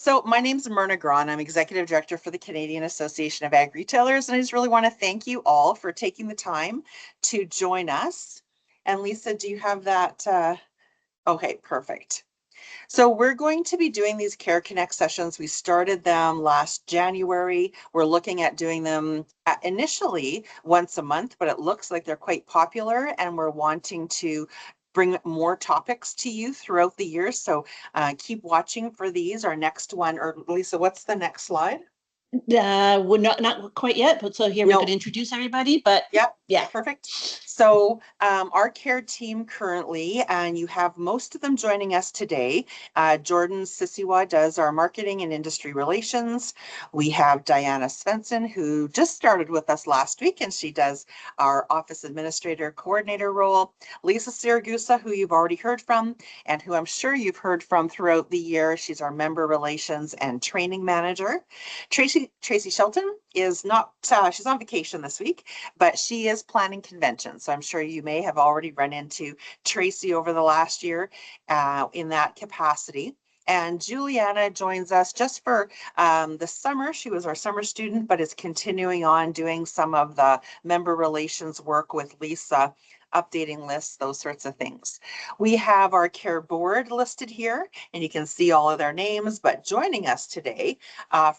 So my name's Myrna Grawn. I'm Executive Director for the Canadian Association of Agri-Retailers, and I just really want to thank you all for taking the time to join us. And Lisa, do you have that? Okay, perfect. So we're going to be doing these Care Connect sessions. We started them last January. We're looking at doing them initially once a month, but it looks like they're quite popular, and we're wanting to bring more topics to you throughout the year. So keep watching for these. Our next one, or Lisa, what's the next slide? We're not quite yet, but so here we could introduce everybody, but yeah, perfect. So our care team currently, and you have most of them joining us today. Jordan Sisiwa does our marketing and industry relations. We have Diana Svensson, who just started with us last week, and she does our office administrator coordinator role. Lisa Siragusa, who you've already heard from, and who I'm sure you've heard from throughout the year. She's our member relations and training manager. Tracy Shelton is not, she's on vacation this week, but she is planning conventions. So I'm sure you may have already run into Tracy over the last year in that capacity. And Juliana joins us just for the summer. She was our summer student, but is continuing on doing some of the member relations work with Lisa, updating lists, those sorts of things. We have our care board listed here, and you can see all of their names, but joining us today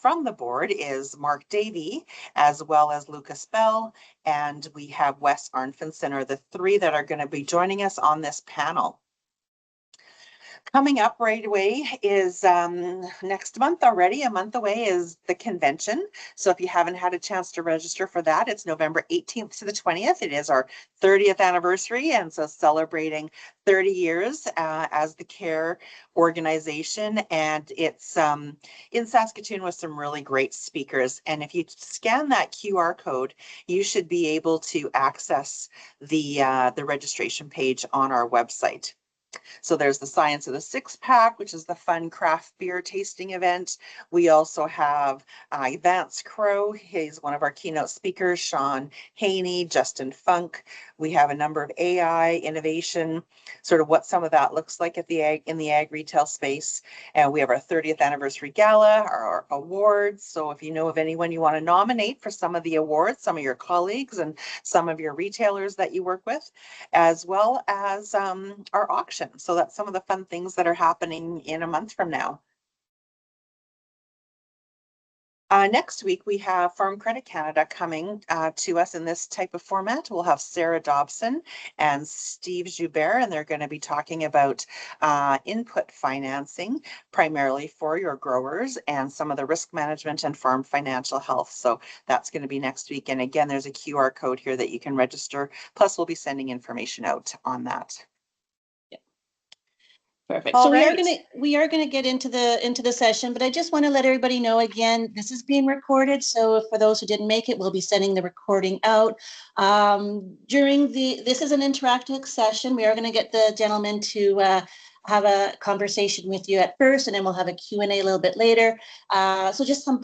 from the board is Mark Davey, as well as Lucas Bell, and we have Wes Arnfinson, are the three that are going to be joining us on this panel. Coming up right away is next month already, a month away, is the convention. So if you haven't had a chance to register for that, it's November 18th to the 20th. It is our 30th anniversary, and so celebrating 30 years as the CARE organization. And it's in Saskatoon with some really great speakers. And if you scan that QR code, you should be able to access the registration page on our website. So there's the Science of the Six Pack, which is the fun craft beer tasting event. We also have Vance Crow. He's one of our keynote speakers, Sean Haney, Justin Funk. We have a number of AI innovation, sort of what some of that looks like at in the ag retail space. And we have our 30th anniversary gala, our awards. So if you know of anyone you want to nominate for some of the awards, some of your colleagues and some of your retailers that you work with, as well as our auction. So that's some of the fun things that are happening in a month from now. Next week, we have Farm Credit Canada coming to us in this type of format. We'll have Sarah Dobson and Steve Joubert, and they're going to be talking about input financing, primarily for your growers, and some of the risk management and farm financial health. So that's going to be next week. And again, there's a QR code here that you can register. Plus, we'll be sending information out on that. Perfect. So we are gonna get into the session, but I just want to let everybody know again, this is being recorded. So for those who didn't make it, we'll be sending the recording out. This is an interactive session. We are going to get the gentleman to have a conversation with you at first, and then we'll have a Q&A a little bit later. So just some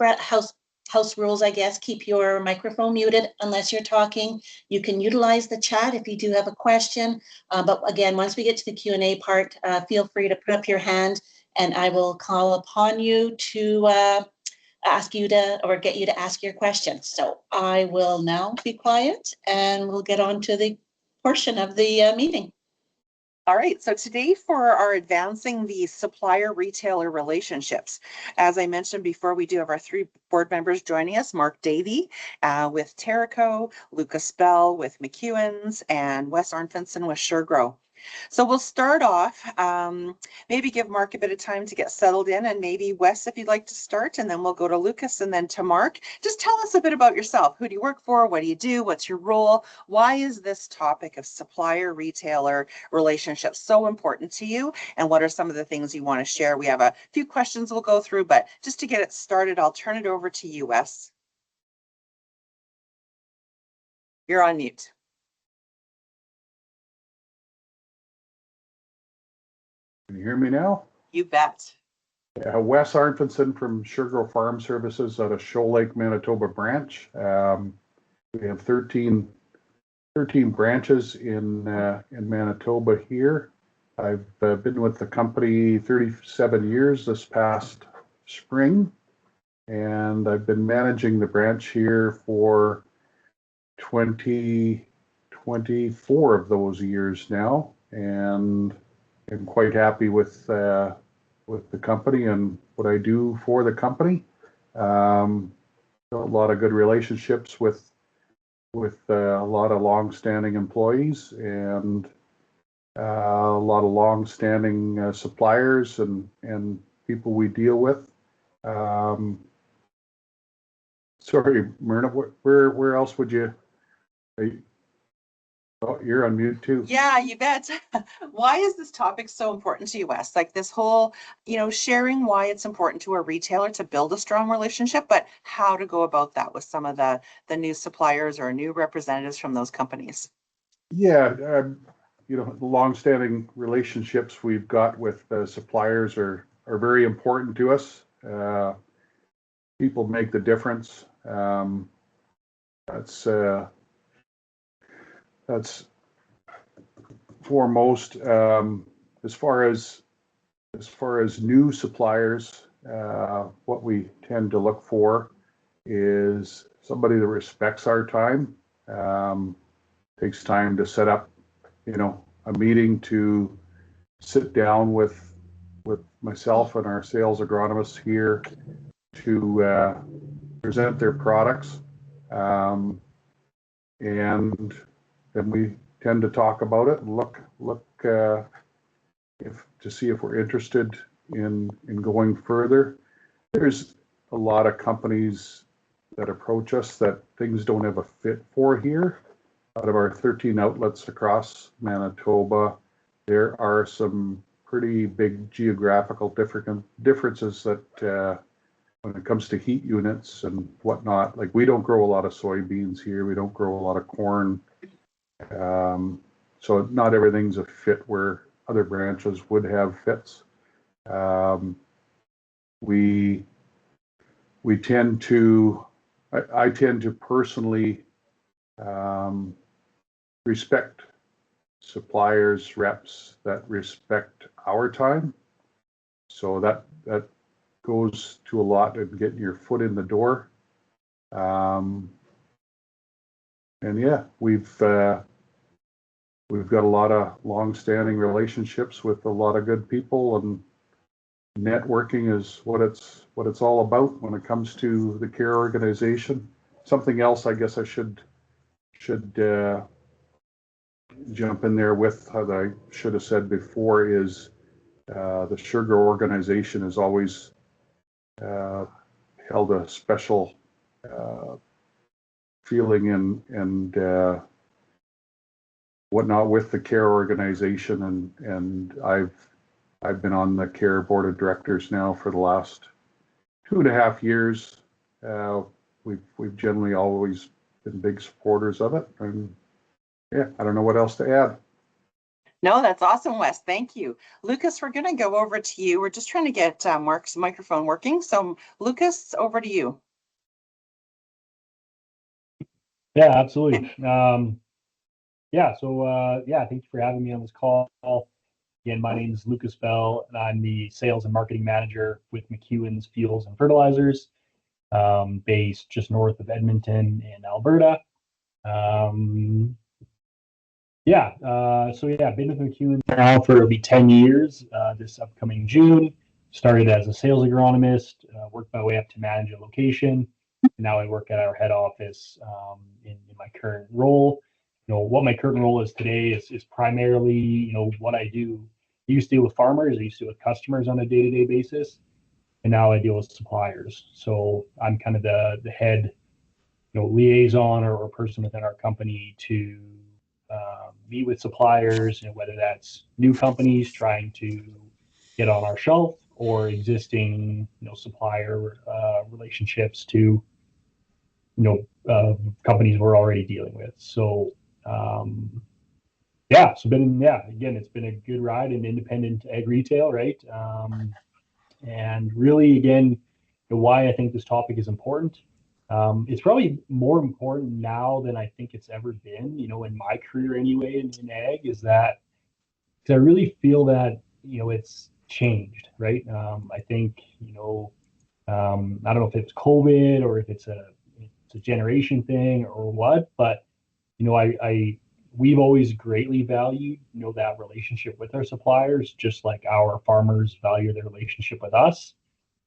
house rules, I guess. Keep your microphone muted unless you're talking. You can utilize the chat if you do have a question. But again, once we get to the Q&A part, feel free to put up your hand and I will call upon you to ask you to, or get you to ask your question. So I will now be quiet and we'll get on to the portion of the meeting. All right, so today for our advancing the supplier retailer relationships, as I mentioned before, we do have our three board members joining us: Mark Davey with Terrico, Lucas Bell with McEwen's, and Wes Arnfinson with SureGrow. So we'll start off, maybe give Mark a bit of time to get settled in, and maybe Wes, if you'd like to start, and then we'll go to Lucas and then to Mark. Just tell us a bit about yourself. Who do you work for? What do you do? What's your role? Why is this topic of supplier retailer relationships so important to you? And what are some of the things you want to share? We have a few questions we'll go through, but just to get it started, I'll turn it over to you, Wes. You're on mute. Can you hear me now? You bet. Wes Arnfinson from SureGrow Farm Services out of Shoal Lake, Manitoba branch. We have 13 branches in Manitoba here. I've been with the company 37 years. This past spring, and I've been managing the branch here for 24 of those years now, and I'm quite happy with the company and what I do for the company. A lot of good relationships with a lot of long-standing employees and a lot of long-standing suppliers and people we deal with. Sorry, Myrna, where else would you? Oh, you're on mute too. Yeah, you bet. Why is this topic so important to you, Wes? Like this whole, sharing why it's important to a retailer to build a strong relationship, but how to go about that with some of the new suppliers or new representatives from those companies. Yeah, the longstanding relationships we've got with suppliers are very important to us. People make the difference. That's foremost. As far as new suppliers, what we tend to look for is somebody that respects our time. Takes time to set up, a meeting to sit down with myself and our sales agronomists here to present their products, and then we tend to talk about it and look to see if we're interested in going further. There's a lot of companies that approach us that things don't have a fit for here. Out of our 13 outlets across Manitoba, there are some pretty big geographical differences that when it comes to heat units and whatnot. Like, we don't grow a lot of soybeans here. We don't grow a lot of corn. So not everything's a fit where other branches would have fits. We tend to, I tend to personally respect suppliers, reps that respect our time. So that goes to a lot in getting your foot in the door. And yeah, we've got a lot of long-standing relationships with a lot of good people, and networking is what it's all about when it comes to the care organization. Something else I guess I should jump in there with that I should have said before is the sugar organization has always held a special feeling and whatnot with the care organization, and I've been on the care board of directors now for the last 2.5 years. We've generally always been big supporters of it, and yeah, I don't know what else to add. No, that's awesome, Wes. Thank you. Lucas, we're going to go over to you. We're just trying to get Mark's microphone working. So Lucas, over to you. Yeah, absolutely. Thank you for having me on this call. Again, my name is Lucas Bell, and I'm the sales and marketing manager with McEwen's Fuels and Fertilizers, based just north of Edmonton in Alberta. Been with McEwen now for it'll be 10 years this upcoming June. Started as a sales agronomist, worked my way up to manage a location, and now I work at our head office in my current role. What my current role is today is primarily, what I do. I used to deal with farmers, I used to deal with customers on a day-to-day basis, and now I deal with suppliers. So I'm kind of the head, liaison or person within our company to meet with suppliers, whether that's new companies trying to get on our shelf or existing, supplier relationships to, companies we're already dealing with. So, again, it's been a good ride in independent ag retail, right? And really, again, why I think this topic is important. It's probably more important now than I think it's ever been, in my career anyway, in ag, is that because I really feel that, it's changed, right? I think, I don't know if it's COVID or if it's a generation thing or what, but we've always greatly valued that relationship with our suppliers, just like our farmers value their relationship with us.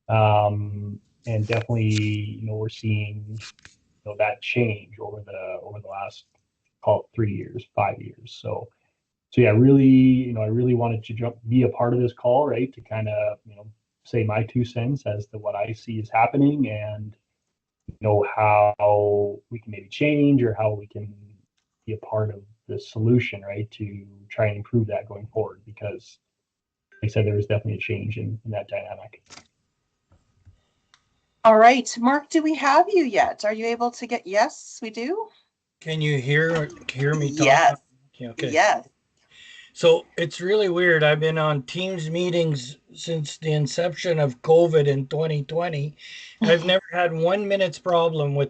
And definitely, we're seeing that change over the last, call it 3 years, 5 years. So yeah, really, I really wanted to be a part of this call, right? To kind of, say my 2 cents as to what I see is happening, and how we can maybe change, or how we can be a part of the solution, right? To try and improve that going forward, because like I said, there was definitely a change in that dynamic. All right, Mark, do we have you yet? Are you able to get, yes, we do? Can you hear me talk? Yes, Okay. yes. So it's really weird. I've been on Teams meetings since the inception of COVID in 2020. I've never had 1 minute's problem with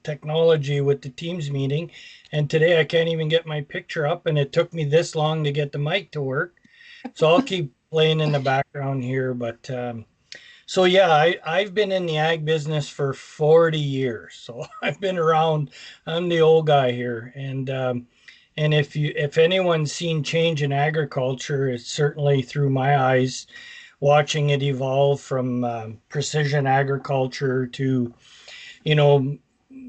technology with the Teams meeting. And today I can't even get my picture up, and it took me this long to get the mic to work. So I'll keep playing in the background here. But so yeah, I've been in the ag business for 40 years. So I've been around. I'm the old guy here. And if anyone's seen change in agriculture, it's certainly through my eyes, watching it evolve from precision agriculture to,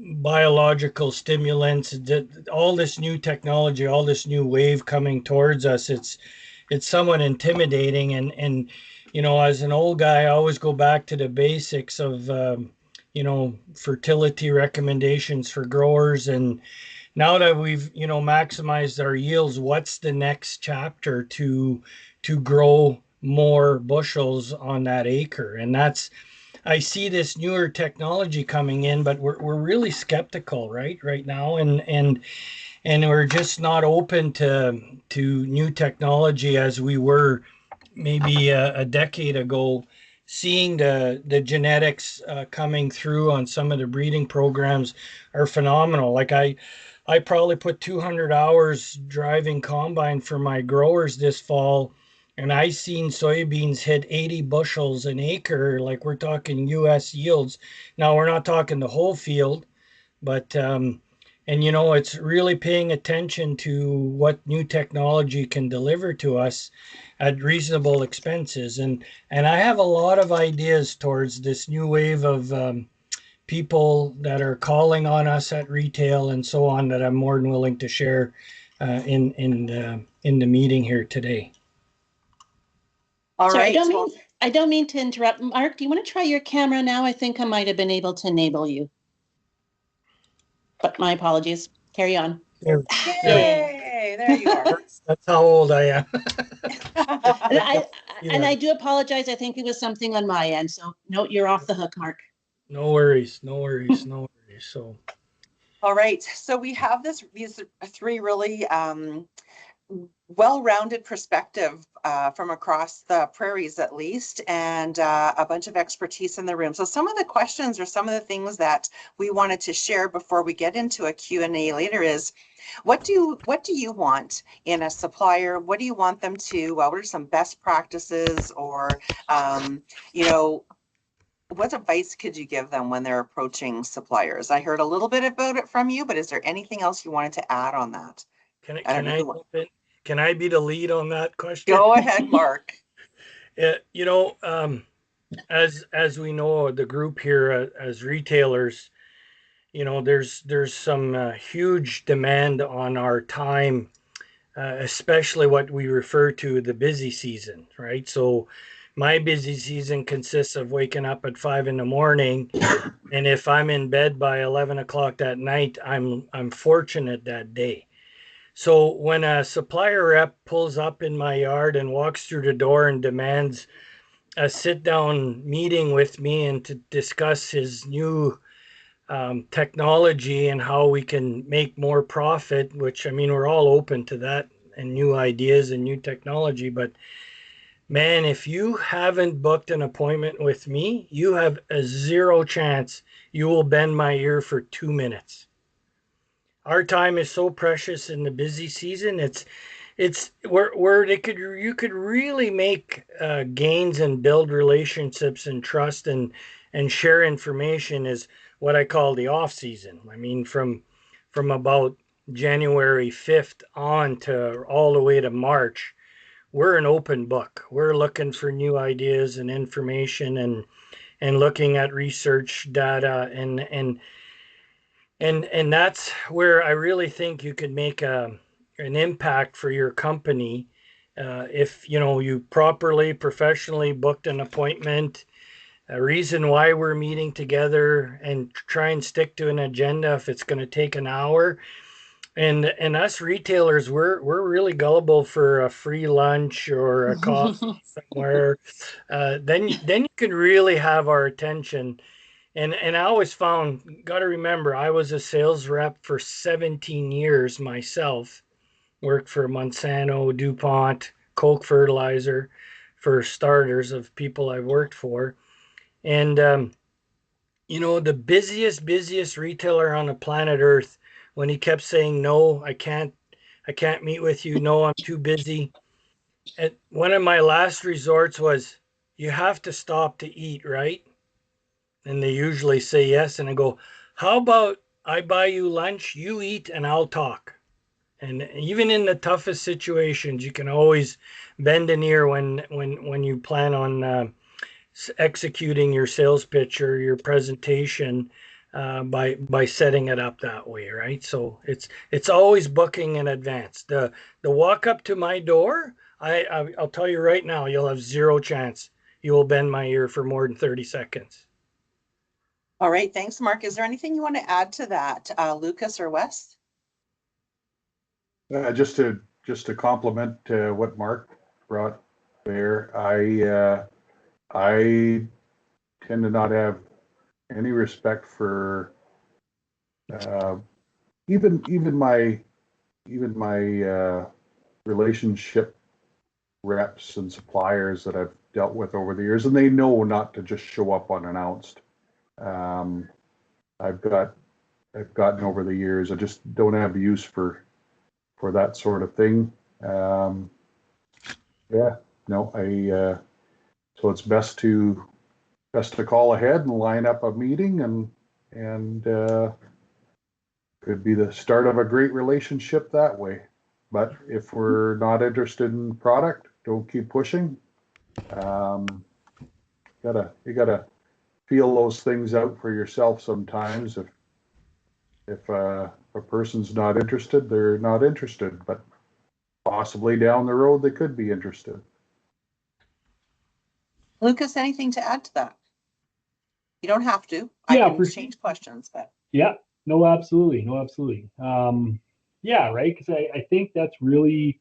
biological stimulants, all this new technology, all this new wave coming towards us. It's somewhat intimidating, and as an old guy, I always go back to the basics of fertility recommendations for growers. And now that we've maximized our yields, what's the next chapter to grow more bushels on that acre? And I see this newer technology coming in, but we're really skeptical right now, and we're just not open to new technology as we were maybe a decade ago. Seeing the genetics coming through on some of the breeding programs are phenomenal. Like I probably put 200 hours driving combine for my growers this fall, and I seen soybeans hit 80 bushels an acre. Like, we're talking US yields. Now, we're not talking the whole field, but it's really paying attention to what new technology can deliver to us at reasonable expenses. And I have a lot of ideas towards this new wave of people that are calling on us at retail and so on, that I'm more than willing to share in the meeting here today. All Sorry, right. I don't mean to interrupt. Mark, do you want to try your camera now? I think I might have been able to enable you. But my apologies. Carry on. Yay, there you are. That's how old I am. And I do apologize. I think it was something on my end. So no, you're off the hook, Mark. No worries. So, all right. So we have these three really well-rounded perspective from across the prairies, at least, and a bunch of expertise in the room. So some of the questions, or some of the things that we wanted to share before we get into a Q&A later, is what do you want in a supplier? What do you want them to, what are some best practices, or what advice could you give them when they're approaching suppliers? I heard a little bit about it from you, but is there anything else you wanted to add on that? Can I be the lead on that question? Go ahead, Mark. As we know, the group here as retailers, there's some huge demand on our time, especially what we refer to the busy season, right? So my busy season consists of waking up at 5 a.m, and if I'm in bed by 11 o'clock that night, I'm fortunate that day. So when a supplier rep pulls up in my yard and walks through the door and demands a sit-down meeting with me and to discuss his new technology and how we can make more profit, which, I mean, we're all open to that, and new ideas and new technology, but man, if you haven't booked an appointment with me, you have a zero chance you will bend my ear for 2 minutes. Our time is so precious in the busy season. it's where they could you could really make gains and build relationships and trust and share information is what I call the off season. I mean, from about January 5th on to all the way to March, we're an open book. We're looking for new ideas and information and looking at research data and that's where I really think you could make an impact for your company if you properly professionally booked an appointment, a reason why we're meeting together, and try and stick to an agenda if it's going to take an hour. And us retailers, we're really gullible for a free lunch or a coffee somewhere. Then you can really have our attention. And I always found, got to remember, I was a sales rep for 17 years myself. Worked for Monsanto, DuPont, Koch Fertilizer, for starters of people I've worked for. And the busiest retailer on the planet Earth, when he kept saying, "No, I can't meet with you. No, I'm too busy." And one of my last resorts was, "You have to stop to eat, right?" And they usually say yes. And I go, "How about I buy you lunch, you eat, and I'll talk?" And even in the toughest situations, you can always bend an ear when you plan on executing your sales pitch or your presentation by setting it up that way, right? So it's always booking in advance. The walk up to my door, I'll tell you right now, you'll have zero chance you will bend my ear for more than 30 seconds. All right, thanks, Mark. Is there anything you want to add to that, Lucas or Wes? Just to complement what Mark brought there, I tend to not have any respect for even my relationship reps and suppliers that I've dealt with over the years, and they know not to just show up unannounced. I've gotten over the years, I just don't have the use for that sort of thing. So it's best to call ahead and line up a meeting, and could be the start of a great relationship that way. But if we're not interested in product, don't keep pushing. You gotta feel those things out for yourself sometimes. If a person's not interested, they're not interested, but possibly down the road they could be interested. Lucas, anything to add to that? You don't have to. Yeah, I can exchange questions, but yeah, no, absolutely. Yeah, right. Because I think that's really,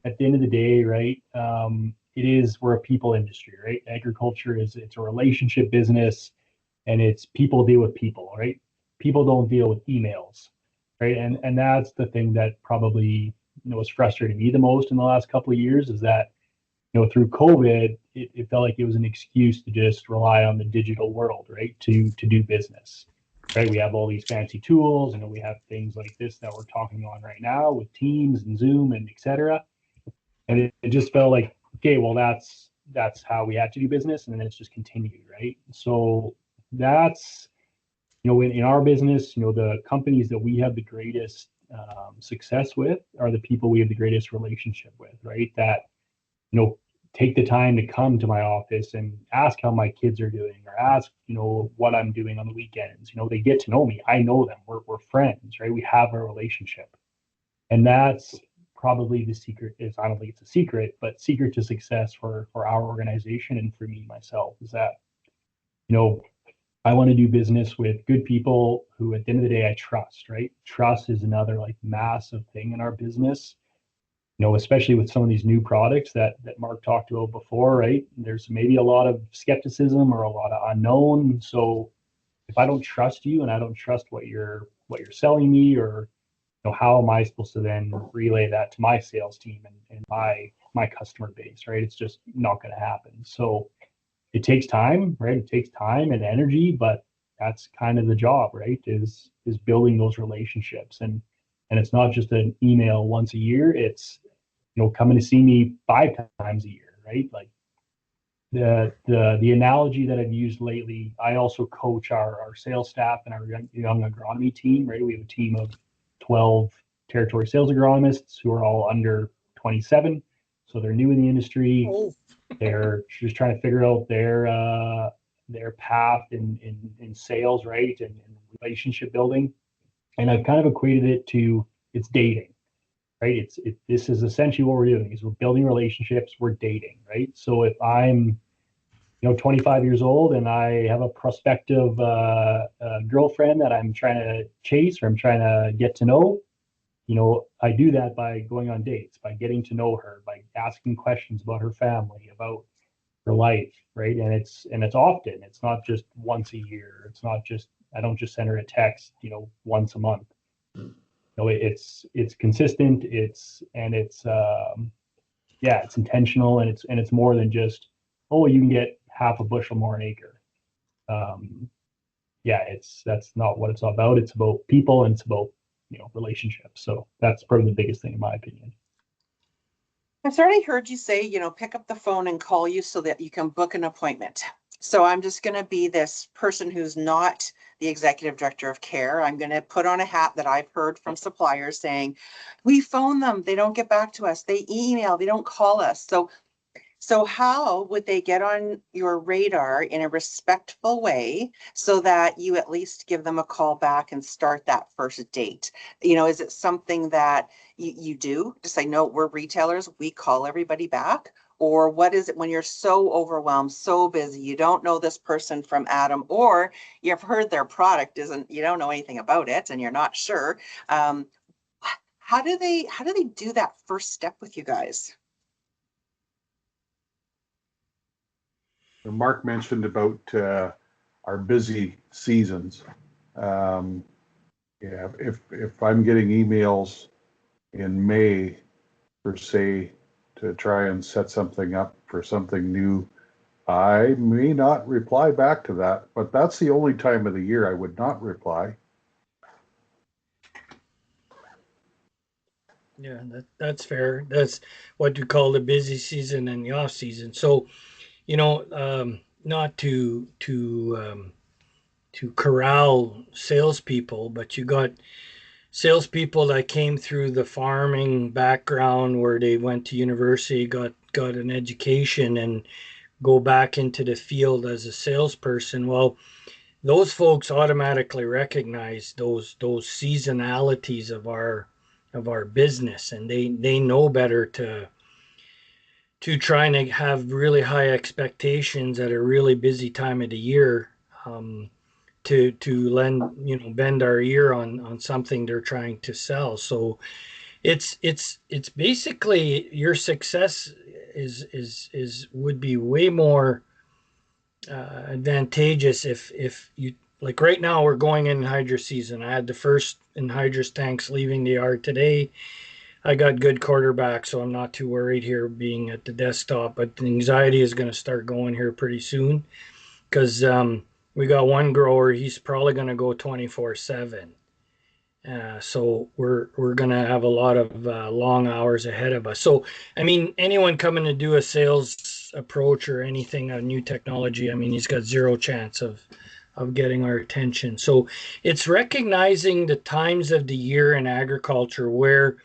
at the end of the day, right? We're a people industry, right? Agriculture it's a relationship business, and it's people deal with people, right? People don't deal with emails, right? And that's the thing that probably has frustrated me the most in the last couple of years, is that through COVID, it felt like it was an excuse to just rely on the digital world, right? To do business, right? We have all these fancy tools, and we have things like this that we're talking on right now with Teams and Zoom and etc. And it just felt like, okay, well, that's how we had to do business, and then it's just continued, right? So that's in our business, the companies that we have the greatest success with are the people we have the greatest relationship with, right? That take the time to come to my office and ask how my kids are doing, or ask what I'm doing on the weekends. They get to know me. I know them. We're friends, right? We have a relationship, and that's probably the secret. I don't think it's a secret, but secret to success for our organization and for me myself is that I want to do business with good people who at the end of the day I trust, right? Trust is another like massive thing in our business, especially with some of these new products that Mark talked about before, right? There's maybe a lot of skepticism or a lot of unknown. So if I don't trust you and I don't trust what you're selling me, or how am I supposed to then relay that to my sales team and my customer base, right? It's just not going to happen. So it takes time, right? It takes time and energy, but that's kind of the job, right? Is building those relationships, and it's not just an email once a year. It's coming to see me 5 times a year, right? Like the analogy that I've used lately, I also coach our sales staff and our young agronomy team, right? We have a team of 12 territory sales agronomists who are all under 27. So they're new in the industry. Oh. They're just trying to figure out their path in sales, right? And relationship building. And I've kind of equated it to it's dating, right? This is essentially what we're doing is we're building relationships, we're dating, right? So if I'm 25 years old and I have a prospective girlfriend that I'm trying to chase or I'm trying to get to know, I do that by going on dates, by getting to know her, by asking questions about her family, about her life, right? And it's often, it's not just once a year. It's not just, I don't just send her a text, once a month. It's consistent. It's intentional, and it's more than just, oh, you can get half a bushel more an acre. That's not what it's all about. It's about people, and it's about relationships. So that's probably the biggest thing in my opinion. I've already heard you say, pick up the phone and call you so that you can book an appointment. So I'm just going to be this person who's not the executive director of care. I'm going to put on a hat that I've heard from suppliers saying, we phone them, they don't get back to us, they email, they don't call us. So how would they get on your radar in a respectful way so that you at least give them a call back and start that first date? Is it something that you do? Just say, no, we're retailers, we call everybody back? Or what is it when you're so overwhelmed, so busy, you don't know this person from Adam, or you've heard their product you don't know anything about it and you're not sure. How do they do that first step with you guys? Mark mentioned about our busy seasons. If I'm getting emails in May, per se, to try and set something up for something new, I may not reply back to that, but that's the only time of the year I would not reply. Yeah, that's fair. That's what you call the busy season and the off season. So, not to corral salespeople, but you got salespeople that came through the farming background where they went to university, got an education, and go back into the field as a salesperson. Well, those folks automatically recognize those seasonalities of our business, and they know better to try and have really high expectations at a really busy time of the year, to bend our ear on something they're trying to sell. So it's basically your success would be way more advantageous if you, like right now we're going in hydro season. I had the first anhydrous tanks leaving the yard today. I got good quarterback, so I'm not too worried here being at the desktop, but the anxiety is going to start going here pretty soon because we got one grower, he's probably going to go 24/7. So we're going to have a lot of long hours ahead of us. So, I mean, anyone coming to do a sales approach or anything, a new technology, I mean, he's got zero chance of getting our attention. So it's recognizing the times of the year in agriculture where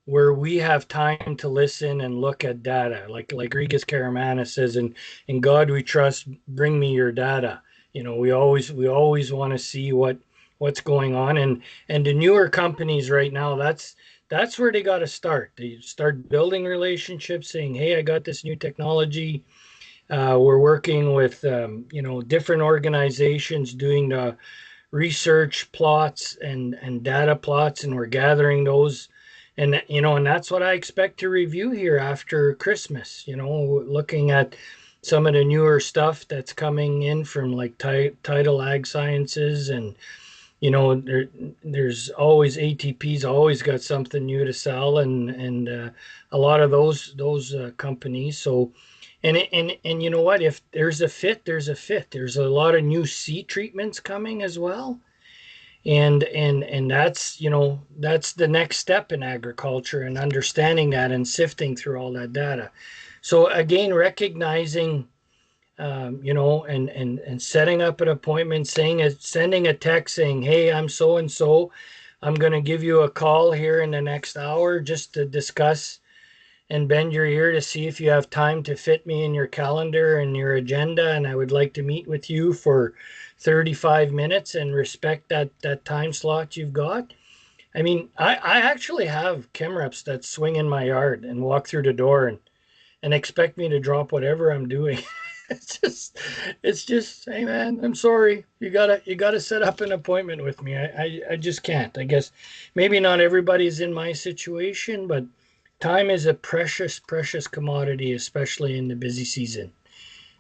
we have time to listen and look at data, like Regis Karamana says, in God we trust, bring me your data. We always want to see what's going on, and the newer companies right now, that's where they got to start. They start building relationships, saying, hey, I got this new technology. We're working with different organizations doing the research plots and data plots, and we're gathering those. And that's what I expect to review here after Christmas, looking at some of the newer stuff that's coming in from like Tidal Ag Sciences, and there's always ATP's always got something new to sell, and a lot of those companies. So and you know what, if there's a fit, there's a lot of new seed treatments coming as well. And that's, that's the next step in agriculture, and understanding that and sifting through all that data. So again, recognizing, and setting up an appointment, sending a text saying, hey, I'm so and so, I'm going to give you a call here in the next hour just to discuss and bend your ear to see if you have time to fit me in your calendar and your agenda, and I would like to meet with you for 35 minutes and respect that time slot you've got. I mean, I actually have chem reps that swing in my yard and walk through the door and expect me to drop whatever I'm doing. It's just, hey man, I'm sorry. You gotta set up an appointment with me. I just can't. I guess maybe not everybody's in my situation, but time is a precious, precious commodity, especially in the busy season.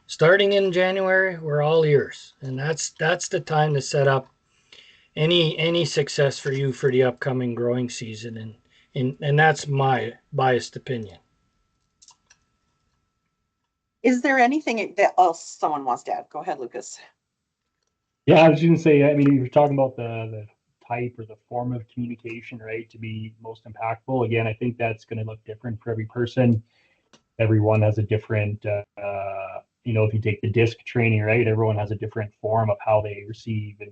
Starting in January, we're all ears, and that's the time to set up any success for you for the upcoming growing season, and that's my biased opinion. Is there anything that else someone wants to add? Go ahead, Lucas. Yeah, I was just gonna say, I mean, you're talking about the type or the form of communication, right, to be most impactful. Again, I think that's going to look different for every person. Everyone has a different, if you take the disc training, right, everyone has a different form of how they receive and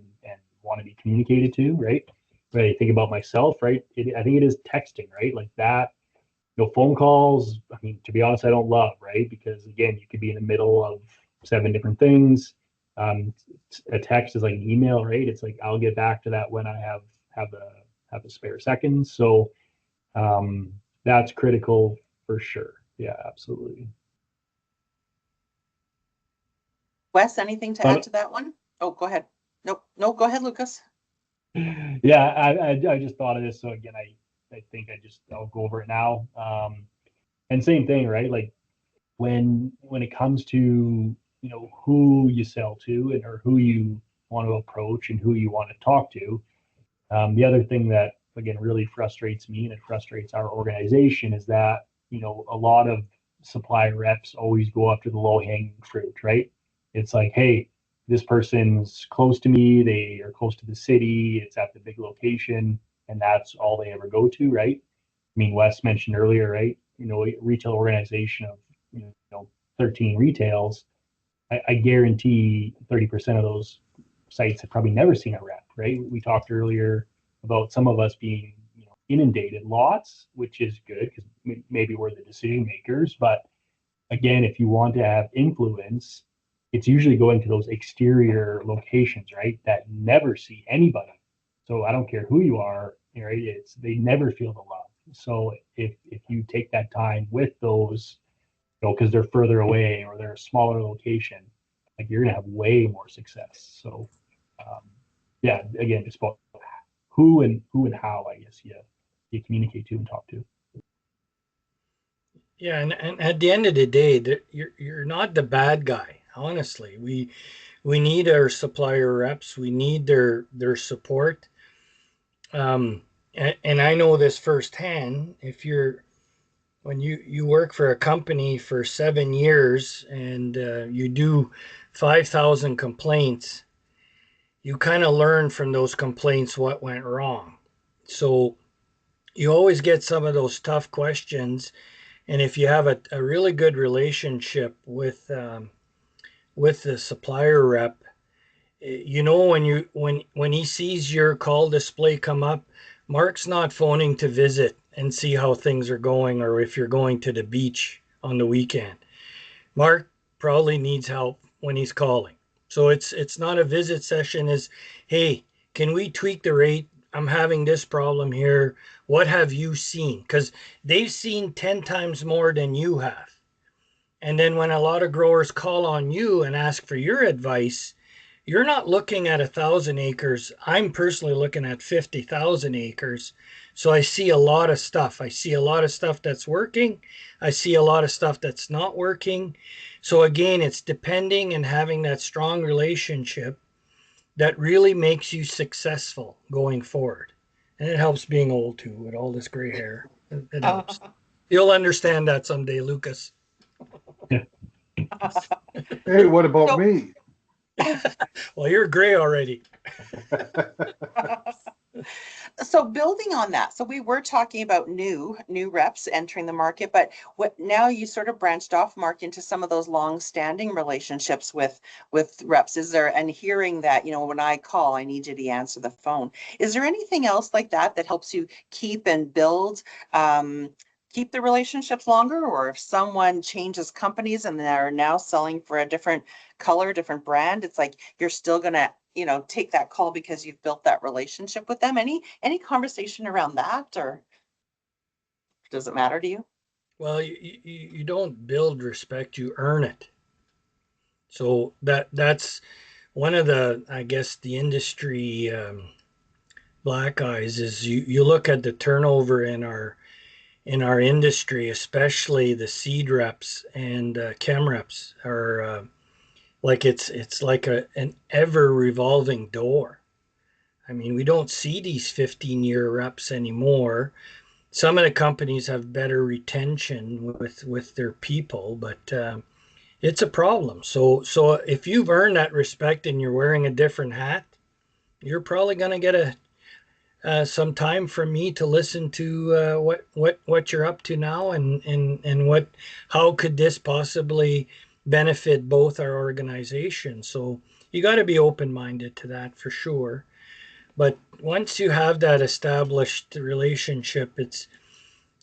want to be communicated to, right? But I think about myself, right? I think it is texting, right? Like that, phone calls. I mean, to be honest, I don't love, right? Because again, you could be in the middle of 7 different things. Um, a text is like an email, right? It's like I'll get back to that when I have a spare second. So that's critical for sure. Yeah, absolutely. Wes, anything to add to that one? Oh, go ahead. Nope. No, go ahead, Lucas. Yeah, I just thought of this. So again, I think I'll go over it now. And same thing, right? Like when it comes to who you sell to and or who you want to approach and who you want to talk to. The other thing that again really frustrates me and it frustrates our organization is that a lot of supply reps always go after the low hanging fruit, right? It's like, hey, this person's close to me, they are close to the city, it's at the big location, and that's all they ever go to, right? I mean, Wes mentioned earlier, right? A retail organization of 13 retails, I guarantee 30% of those sites have probably never seen a rep, right? We talked earlier about some of us being inundated lots, which is good because maybe we're the decision makers. But again, if you want to have influence, it's usually going to those exterior locations, right? That never see anybody. So I don't care who you are, right? They never feel the love. So if you take that time with those, because they're further away or they're a smaller location, like you're gonna have way more success. So yeah, again, it's about who and how, I guess, you communicate to and talk to. Yeah, and at the end of the day, you're not the bad guy. Honestly, we need our supplier reps. We need their support. And I know this firsthand. If you're when you work for a company for 7 years and you do 5,000 complaints, you kind of learn from those complaints what went wrong. So you always get some of those tough questions. And if you have a really good relationship with the supplier rep, when he sees your call display come up, Mark's not phoning to visit and see how things are going or if you're going to the beach on the weekend. Mark probably needs help when he's calling. So it's not a visit session. Is, hey, can we tweak the rate? I'm having this problem here. What have you seen? Because they've seen 10 times more than you have. And then when a lot of growers call on you and ask for your advice, you're not looking at 1,000 acres. I'm personally looking at 50,000 acres. So I see a lot of stuff. I see a lot of stuff that's working. I see a lot of stuff that's not working. So again, it's depending and having that strong relationship that really makes you successful going forward. And it helps being old too, with all this gray hair. It helps. You'll understand that someday, Lucas. Hey, what about So- me? Well, you're gray already. So building on that, so we were talking about new reps entering the market, but what now you sort of branched off, Mark, into some of those long-standing relationships with reps. Is there, and hearing that, you know, when I call, I need you to answer the phone. Is there anything else like that that helps you keep and build keep the relationships longer? Or if someone changes companies and they're now selling for a different color, different brand, it's like you're still gonna, you know, take that call because you've built that relationship with them. Any conversation around that, or does it matter to you? Well, you don't build respect, you earn it. So that's one of the, I guess, the industry black eyes is you look at the turnover in our industry, especially the seed reps and chem reps are like it's like an ever revolving door. I mean, we don't see these 15-year reps anymore. Some of the companies have better retention with their people, but it's a problem. So if you've earned that respect and you're wearing a different hat, you're probably going to get some time from me to listen to what you're up to now, and what, how could this possibly benefit both our organizations. So you got to be open-minded to that for sure. But once you have that established relationship, it's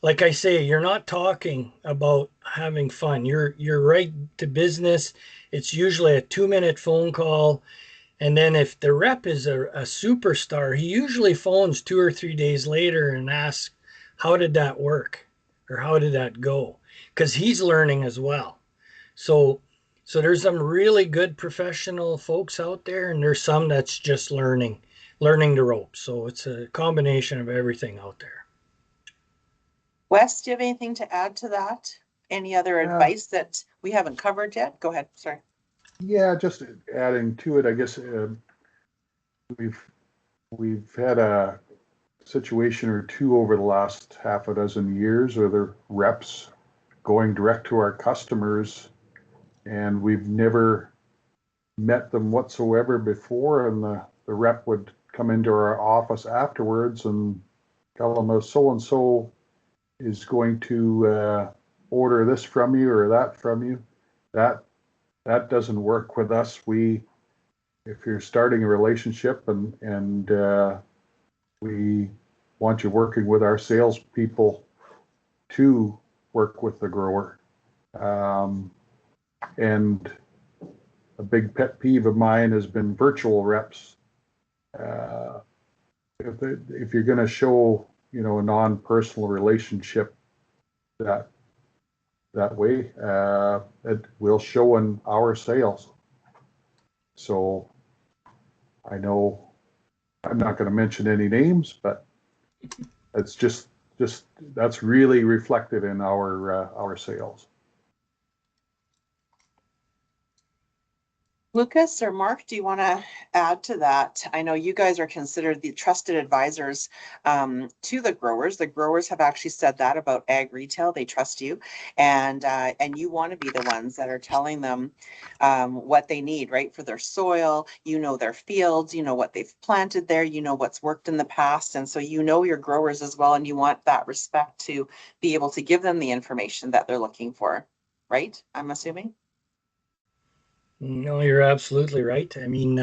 like I say, you're not talking about having fun. You're right to business. It's usually a 2-minute phone call. And then if the rep is a superstar, he usually phones 2 or 3 days later and asks, how did that work? Or how did that go? Because he's learning as well. So there's some really good professional folks out there, and there's some that's just learning the ropes. So it's a combination of everything out there. Wes, do you have anything to add to that? Any other advice that we haven't covered yet? Go ahead. Sorry. Yeah, just adding to it, I guess we've had a situation or two over the last half a dozen years where the reps going direct to our customers, and we've never met them whatsoever before, and the rep would come into our office afterwards and tell them, oh, so and so is going to order this from you or that from you. That doesn't work with us. If you're starting a relationship and we want you working with our salespeople to work with the grower. And a big pet peeve of mine has been virtual reps. If you're going to show, you know, a non-personal relationship that way, it will show in our sales. So I know I'm not going to mention any names, but it's just that's really reflected in our sales. Lucas or Mark, do you want to add to that? I know you guys are considered the trusted advisors to the growers. The growers have actually said that about ag retail. They trust you, and you want to be the ones that are telling them what they need, right, for their soil. You know their fields, you know what they've planted there, you know what's worked in the past, and so you know your growers as well, and you want that respect to be able to give them the information that they're looking for, right? I'm assuming. No, you're absolutely right. I mean,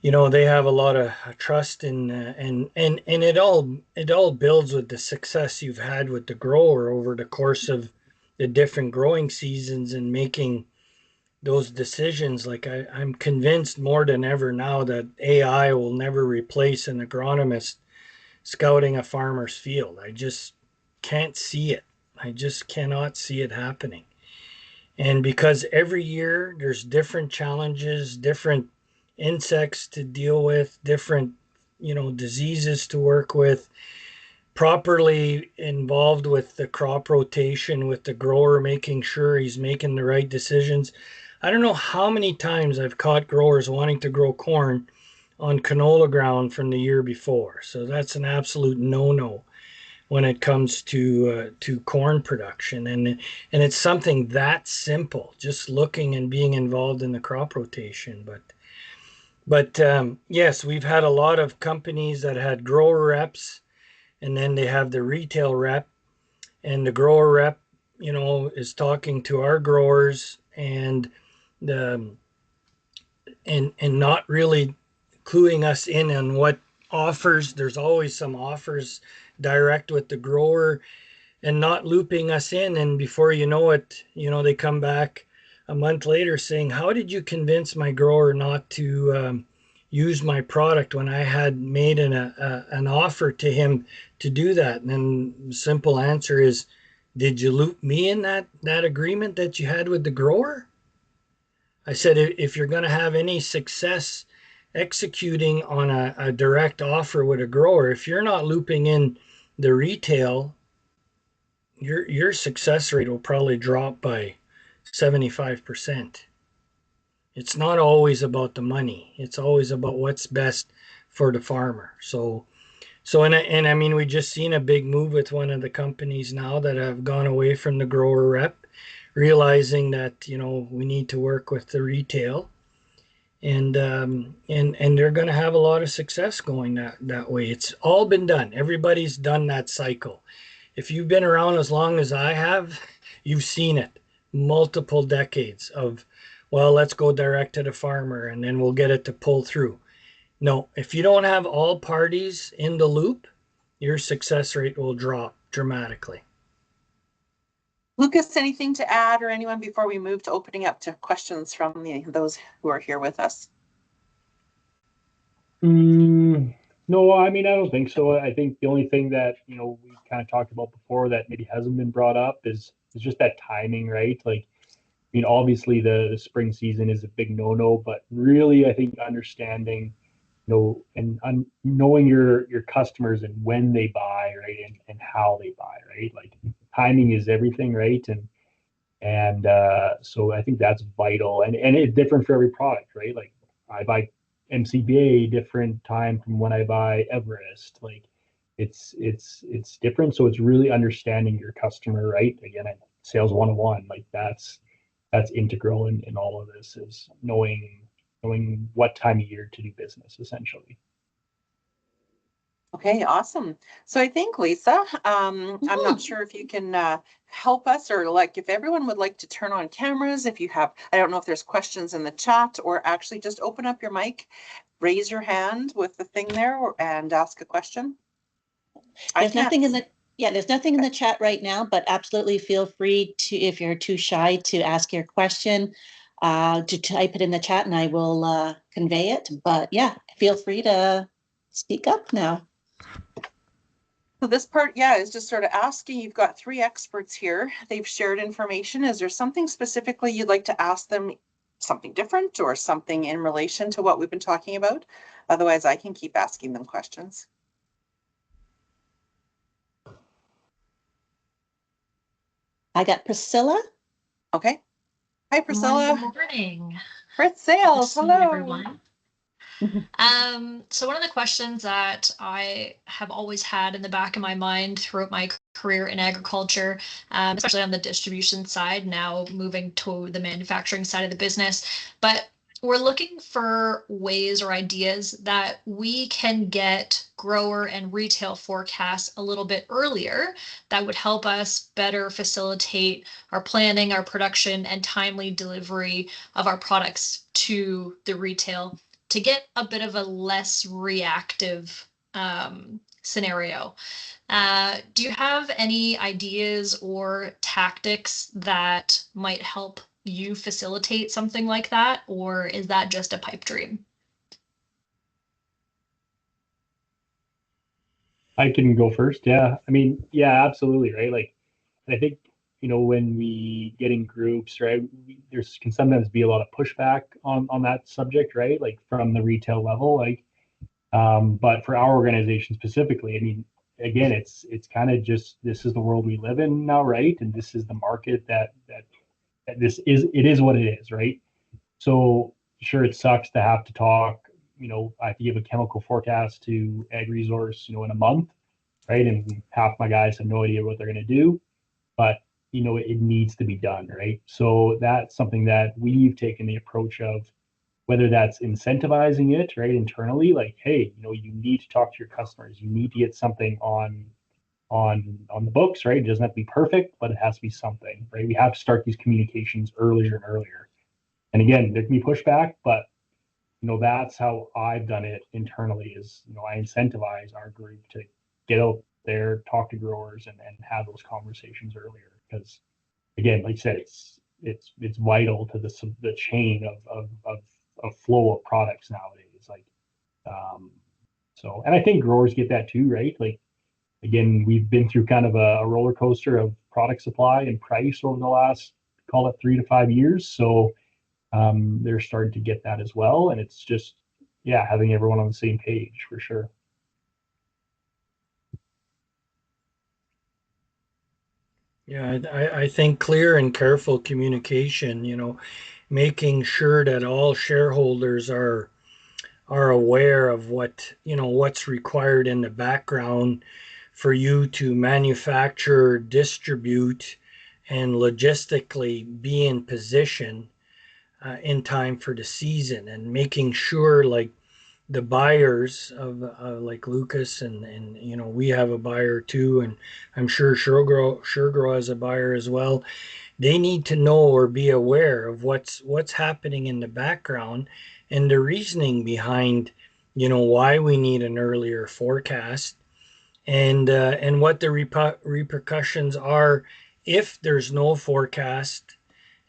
you know, they have a lot of trust in, and it all builds with the success you've had with the grower over the course of the different growing seasons and making those decisions. Like I'm convinced more than ever now that AI will never replace an agronomist scouting a farmer's field. I just can't see it. I just cannot see it happening. And because every year there's different challenges, different insects to deal with, different, you know, diseases to work with, properly involved with the crop rotation, with the grower, making sure he's making the right decisions. I don't know how many times I've caught growers wanting to grow corn on canola ground from the year before. So that's an absolute no-no. when it comes to corn production, and it's something that simple, just looking and being involved in the crop rotation. But yes, we've had a lot of companies that had grower reps, and then they have the retail rep, and the grower rep, is talking to our growers and the and not really cluing us in on what offers. There's always some offers direct with the grower, and not looping us in. And before you know it, they come back a month later saying, how did you convince my grower not to use my product when I had made an offer to him to do that? And then the simple answer is, did you loop me in that agreement that you had with the grower? I said, if you're going to have any success executing on a direct offer with a grower, if you're not looping in the retail, your success rate will probably drop by 75%. It's not always about the money. It's always about what's best for the farmer. And I mean, we just seen a big move with one of the companies now that have gone away from the grower rep, realizing that, we need to work with the retail, and they're going to have a lot of success going that way. It's all been done. Everybody's done that cycle. If you've been around as long as I have, you've seen it. Multiple decades of, well, let's go direct to the farmer and then we'll get it to pull through. No, if you don't have all parties in the loop, your success rate will drop dramatically. Lucas, anything to add, or anyone, before we move to opening up to questions from those who are here with us? No, I mean, I don't think so. I think the only thing that, we kind of talked about before that maybe hasn't been brought up is just that timing, right? Like, I mean, obviously the spring season is a big no-no, but really, I think understanding, knowing your customers and when they buy, right, and how they buy, right? Like, timing is everything, right? So I think that's vital, and it's different for every product, right? Like, I buy MCBA different time from when I buy Everest. Like, it's different. So it's really understanding your customer, right? Again, sales 101, like that's integral in all of this, is knowing what time of year to do business, essentially. Okay, awesome. So I think, Lisa, I'm not sure if you can help us, or like if everyone would like to turn on cameras, if you have, I don't know if there's questions in the chat, or actually just open up your mic, raise your hand with the thing there, and ask a question. There's nothing in the chat right now, but absolutely feel free to, if you're too shy to ask your question, to type it in the chat and I will convey it. But yeah, feel free to speak up now. So this part, yeah, is just sort of asking, you've got three experts here. They've shared information. Is there something specifically you'd like to ask them, something different or something in relation to what we've been talking about? Otherwise, I can keep asking them questions. I got Priscilla. Okay. Hi, Priscilla. Good morning. Fritz Sales. Hello, everyone. So one of the questions that I have always had in the back of my mind throughout my career in agriculture, especially on the distribution side, now moving to the manufacturing side of the business, but we're looking for ways or ideas that we can get grower and retail forecasts a little bit earlier that would help us better facilitate our planning, our production, and timely delivery of our products to the retail to get a bit of a less reactive scenario. Do you have any ideas or tactics that might help you facilitate something like that, or is that just a pipe dream? I can go first. Yeah. I mean, yeah, absolutely. Right. Like, I think, when we get in groups, right, there's can sometimes be a lot of pushback on that subject, right? Like, from the retail level, like, but for our organization specifically, I mean, again, it's kind of just, this is the world we live in now, right? And this is the market that it is what it is, right? So sure, it sucks to have to talk, I have to give a chemical forecast to Agri-Resource, in a month. right? And half my guys have no idea what they're going to do, but it needs to be done, right? So that's something that we've taken the approach of, whether that's incentivizing it, right, internally, like, hey, you need to talk to your customers, you need to get something on the books, right? It doesn't have to be perfect, but it has to be something, right? We have to start these communications earlier and earlier. And again, there can be pushback, but that's how I've done it internally is, I incentivize our group to get out there, talk to growers and have those conversations earlier. Because again, like I said, it's vital to the chain of flow of products nowadays. Like, and I think growers get that too, right? Like, again, we've been through kind of a roller coaster of product supply and price over the last, call it 3 to 5 years. So they're starting to get that as well. And it's just, yeah, having everyone on the same page for sure. Yeah, I think clear and careful communication, making sure that all shareholders are aware of what's required in the background for you to manufacture, distribute, and logistically be in position in time for the season, and making sure like the buyers of like Lucas and we have a buyer too, and I'm sure SureGrow has a buyer as well. They need to know or be aware of what's happening in the background and the reasoning behind why we need an earlier forecast, and what the repercussions are if there's no forecast.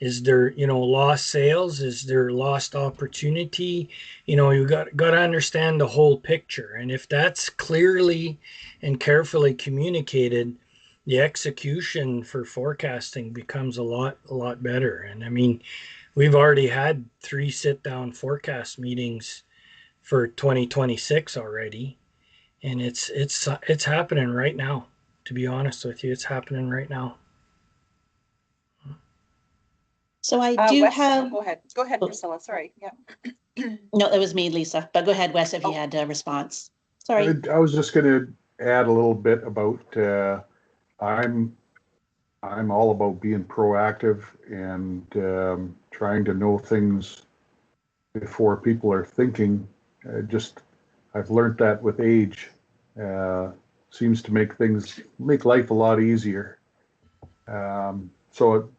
Is there lost sales? Is there lost opportunity? You got to understand the whole picture, and if that's clearly and carefully communicated, the execution for forecasting becomes a lot better. And I mean, we've already had 3 sit down forecast meetings for 2026 already, and it's happening right now. To be honest with you, it's happening right now. So I do Wes, have, go ahead, Priscilla, sorry, yeah. no, it was me, Lisa, but go ahead, Wes, if you had a response. Sorry. I was just going to add a little bit about, I'm all about being proactive and trying to know things before people are thinking. I've learned that with age, seems to make life a lot easier. So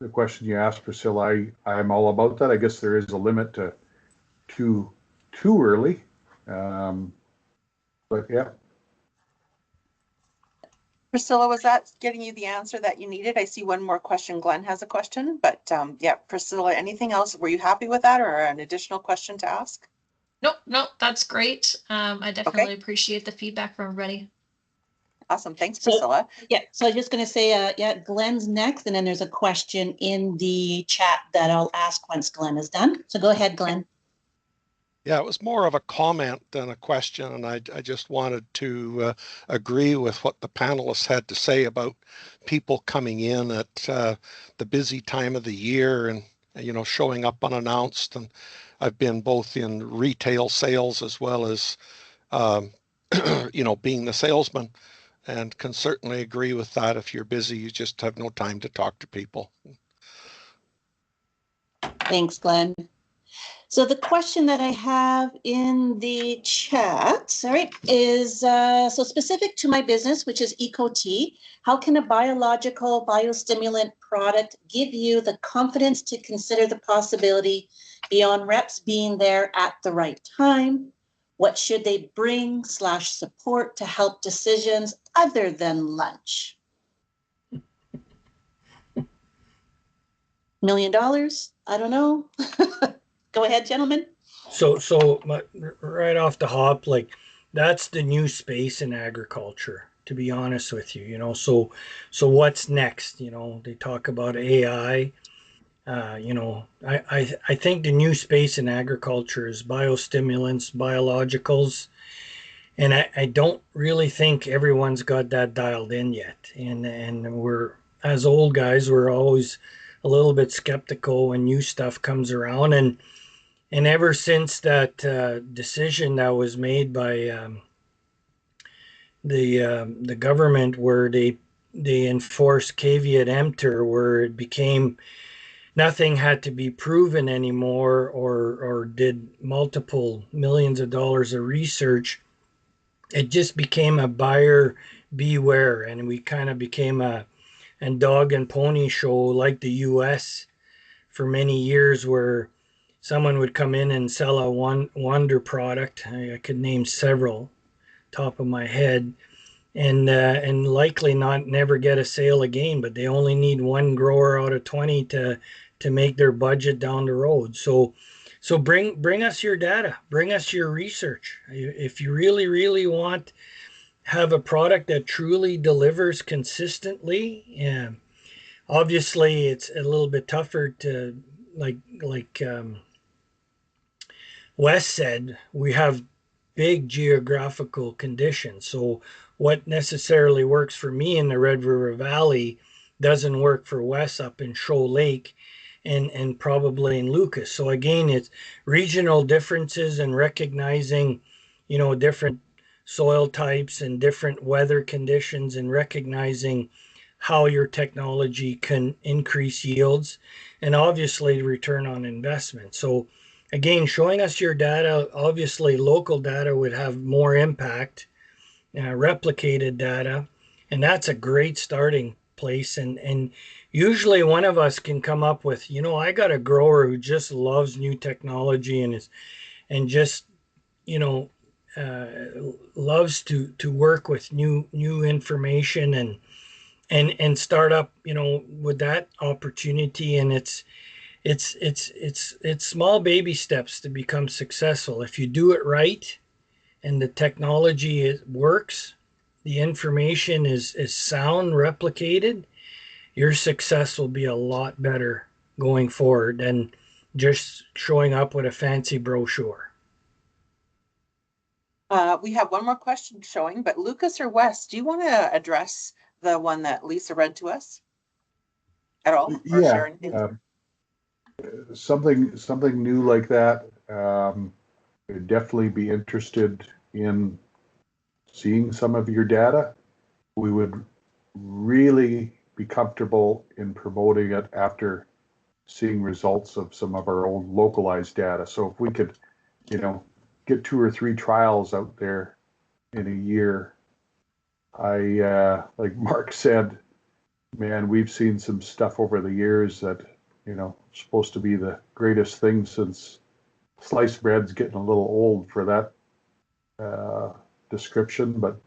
the question you asked, Priscilla, I'm all about that. I guess there is a limit to too early. But yeah. Priscilla, was that getting you the answer that you needed? I see one more question. Glenn has a question, but yeah, Priscilla, anything else? Were you happy with that, or an additional question to ask? Nope, that's great. I definitely appreciate the feedback from everybody. Awesome. Thanks, Priscilla. Yeah, so I was just going to say, yeah, Glenn's next, and then there's a question in the chat that I'll ask once Glenn is done. So go ahead, Glenn. Yeah, it was more of a comment than a question, and I just wanted to agree with what the panelists had to say about people coming in at the busy time of the year and showing up unannounced. And I've been both in retail sales as well as being the salesman, and can certainly agree with that. If you're busy, you just have no time to talk to people. Thanks, Glenn. So the question that I have in the chat, all right, is so specific to my business, which is EcoT. How can a biological biostimulant product give you the confidence to consider the possibility beyond reps being there at the right time? What should they bring / support to help decisions other than lunch? $1 million? I don't know. Go ahead, gentlemen. So right off the hop, like that's the new space in agriculture, to be honest with you. So what's next? They talk about AI. I think the new space in agriculture is biostimulants, biologicals, and I don't really think everyone's got that dialed in yet. And we're, as old guys, we're always a little bit skeptical when new stuff comes around. And ever since that decision that was made by the government, where they enforced caveat emptor, where it became nothing had to be proven anymore, or did multiple millions of dollars of research. It just became a buyer beware, and we kind of became a dog and pony show like the US for many years, where someone would come in and sell a wonder product. I could name several top of my head, and likely not never get a sale again, but they only need one grower out of 20 to make their budget down the road. So bring us your data, bring us your research. If you really want have a product that truly delivers consistently, yeah, obviously it's a little bit tougher to, like Wes said, we have big geographical conditions. So what necessarily works for me in the Red River Valley doesn't work for Wes up in Shoal Lake, and probably in Lucas. So again, it's regional differences and recognizing, different soil types and different weather conditions, and recognizing how your technology can increase yields and obviously return on investment. So again, showing us your data. Obviously local data would have more impact, replicated data, and that's a great starting place. And usually one of us can come up with, I got a grower who just loves new technology and just, loves to work with new information, and start up, with that opportunity. And it's small baby steps to become successful. If you do it right and the technology works, the information is sound, replicated, your success will be a lot better going forward than just showing up with a fancy brochure. We have one more question showing, but Lucas or Wes, do you want to address the one that Lisa read to us at all? Or Yeah, share anything? something new like that. I'd definitely be interested in seeing some of your data. We would really be comfortable in promoting it after seeing results of some of our own localized data. So if we could, get 2 or 3 trials out there in a year, like Mark said, man, we've seen some stuff over the years that, supposed to be the greatest thing since sliced bread's getting a little old for that description, but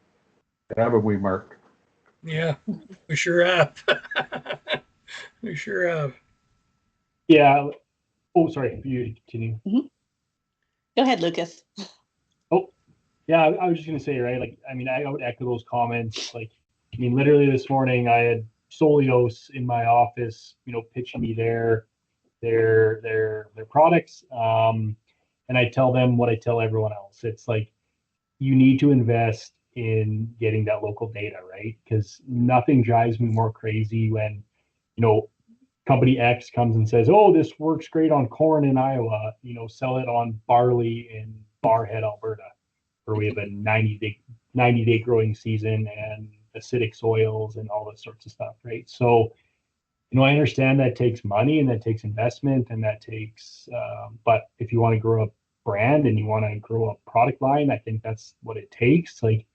haven't we, Mark? Yeah, we sure have. We sure have. Yeah. Oh, sorry. You continue. Go ahead, Lucas. Oh, yeah. I was just gonna say, right? Like, I mean, I would echo those comments. Like, I mean, literally this morning I had Solios in my office, pitching me their products. And I tell them what I tell everyone else. It's like, you need to invest in getting that local data, right? Because nothing drives me more crazy when, company X comes and says, "Oh, this works great on corn in Iowa. Sell it on barley in Barhead, Alberta, where we have a 90-day growing season and acidic soils and all that sorts of stuff, right?" So, I understand that takes money and that takes investment and that takes, but if you want to grow a brand and you want to grow a product line, I think that's what it takes. Like,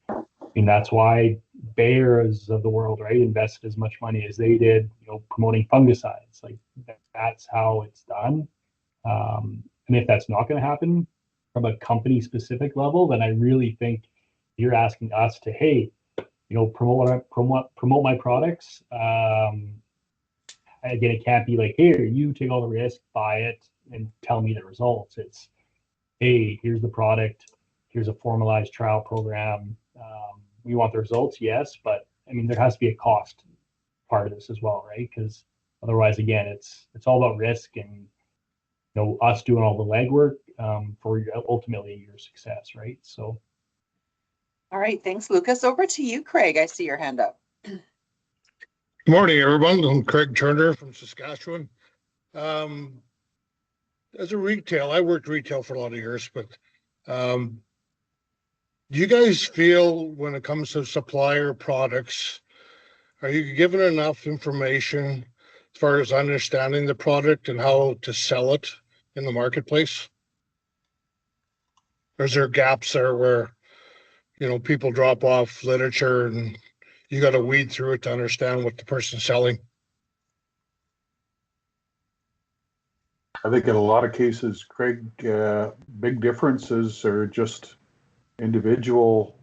that's why Bayers of the world, right, invested as much money as they did, promoting fungicides. Like, that's how it's done. And if that's not going to happen from a company specific level, then I really think you're asking us to, hey, promote my products. Again, it can't be like, here, you take all the risk, buy it, and tell me the results. It's, hey, here's the product, here's a formalized trial program. We want the results, yes, but I mean, there has to be a cost part of this as well, right? Because otherwise, again, it's all about risk and, us doing all the legwork for ultimately your success, right? So. All right, thanks, Lucas. Over to you, Craig. I see your hand up. Good morning, everyone. I'm Craig Turner from Saskatchewan. As a I worked retail for a lot of years, but do you guys feel when it comes to supplier products, are you given enough information as far as understanding the product and how to sell it in the marketplace? Or is there gaps there where, people drop off literature and you got to weed through it to understand what the person's selling? I think in a lot of cases, Craig, big differences are just individual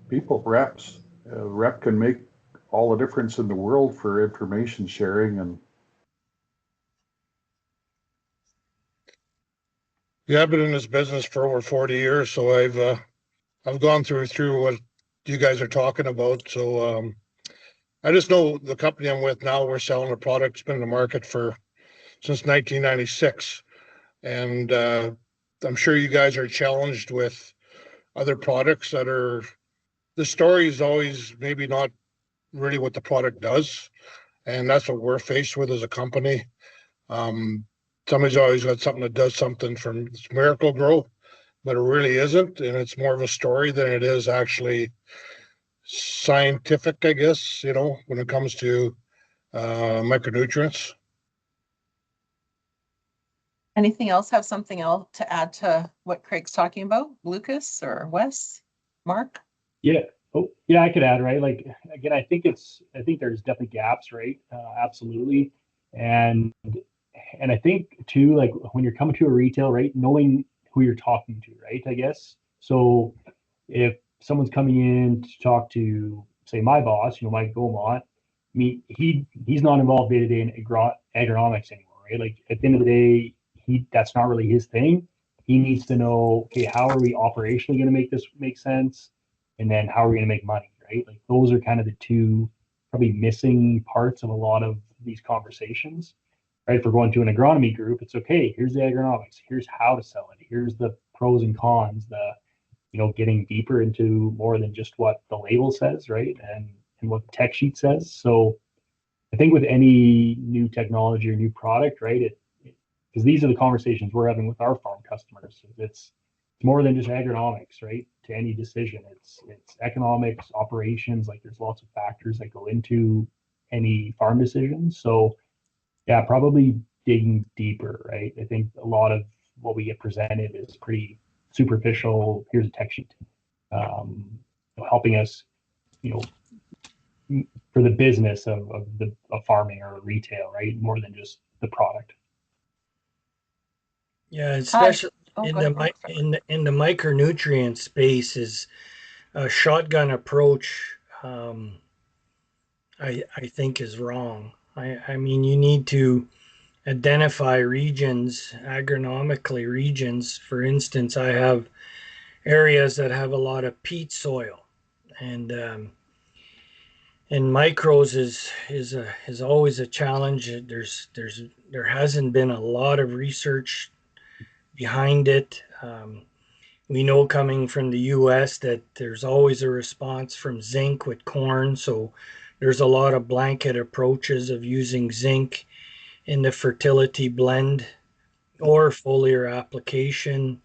people, reps. A rep can make all the difference in the world for information sharing. And Yeah, I've been in this business for over 40 years, so I've gone through what you guys are talking about. So I just know the company I'm with now, we're selling a product that's been in the market since 1996. And I'm sure you guys are challenged with other products the story is always maybe not really what the product does. And that's what we're faced with as a company. Um, Somebody's always got something that does something from Miracle Grow, but it really isn't. And it's more of a story than it is actually scientific, I guess, when it comes to micronutrients. Anything else have something else to add to what Craig's talking about? Lucas or Wes? Mark? Yeah. Oh, yeah, I could add, right? Like, again, I think there's definitely gaps, right? Absolutely. And I think too, like when you're coming to a retail, right, knowing who you're talking to, right? I guess. So if someone's coming in to talk to, say, my boss, Mike Beaumont, he's not involved day to day in agronomics anymore, right? Like at the end of the day, that's not really his thing. He needs to know, okay, how are we operationally going to make this make sense? And then how are we going to make money, right? Like those are kind of the two probably missing parts of a lot of these conversations, right? If we're going to an agronomy group, it's okay. Here's the agronomics. Here's how to sell it. Here's the pros and cons, getting deeper into more than just what the label says, right? And what the tech sheet says. So I think with any new technology or new product, right, because these are the conversations we're having with our farm customers. It's more than just agronomics, right? To any decision, it's economics, operations. Like there's lots of factors that go into any farm decision. So yeah, probably digging deeper, right? I think a lot of what we get presented is pretty superficial. Here's a tech sheet, helping us, you know, for the business of farming or retail, right? More than just the product. Yeah, especially Oh, in go the ahead. in the micronutrient space is a shotgun approach. I think is wrong. I mean, you need to identify regions, agronomically regions. For instance, I have areas that have a lot of peat soil, and micros is always a challenge. There hasn't been a lot of research behind it. We know coming from the US that there's always a response from zinc with corn, so there's a lot of blanket approaches of using zinc in the fertility blend or foliar application,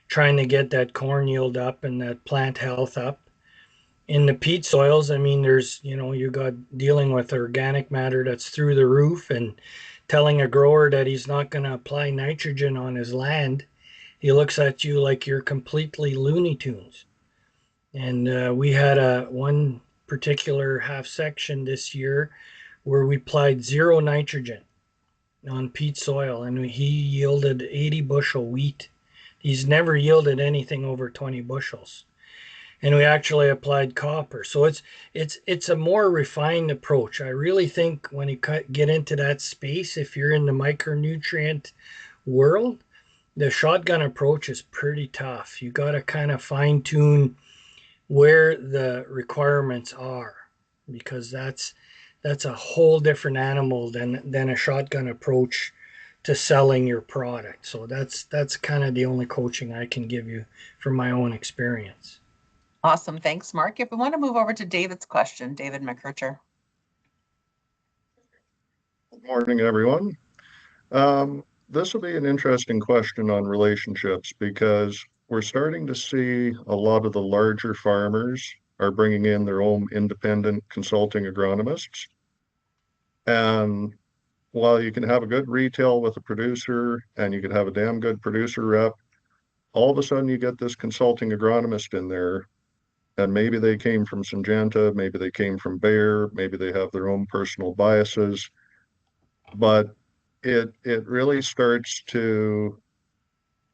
trying to get that corn yield up and that plant health up. In the peat soils, I mean, you got dealing with organic matter that's through the roof, and telling a grower that he's not going to apply nitrogen on his land, he looks at you like you're completely Looney Tunes. And we had one particular half section this year where we applied 0 nitrogen on peat soil, and he yielded 80 bushel wheat. He's never yielded anything over 20 bushels. And we actually applied copper. So it's a more refined approach. I really think when you get into that space, if you're in the micronutrient world, the shotgun approach is pretty tough. You got to kind of fine tune where the requirements are, because that's a whole different animal than a shotgun approach to selling your product. So that's kind of the only coaching I can give you from my own experience. Awesome. Thanks, Mark. If we want to move over to David's question, David McKercher. Good morning, everyone. This will be an interesting question on relationships because we're starting to see a lot of the larger farmers are bringing in their own independent consulting agronomists. And while you can have a good retail with a producer and you can have a damn good producer rep, all of a sudden you get this consulting agronomist in there, and maybe they came from Syngenta, maybe they came from Bayer, maybe they have their own personal biases, but it really starts to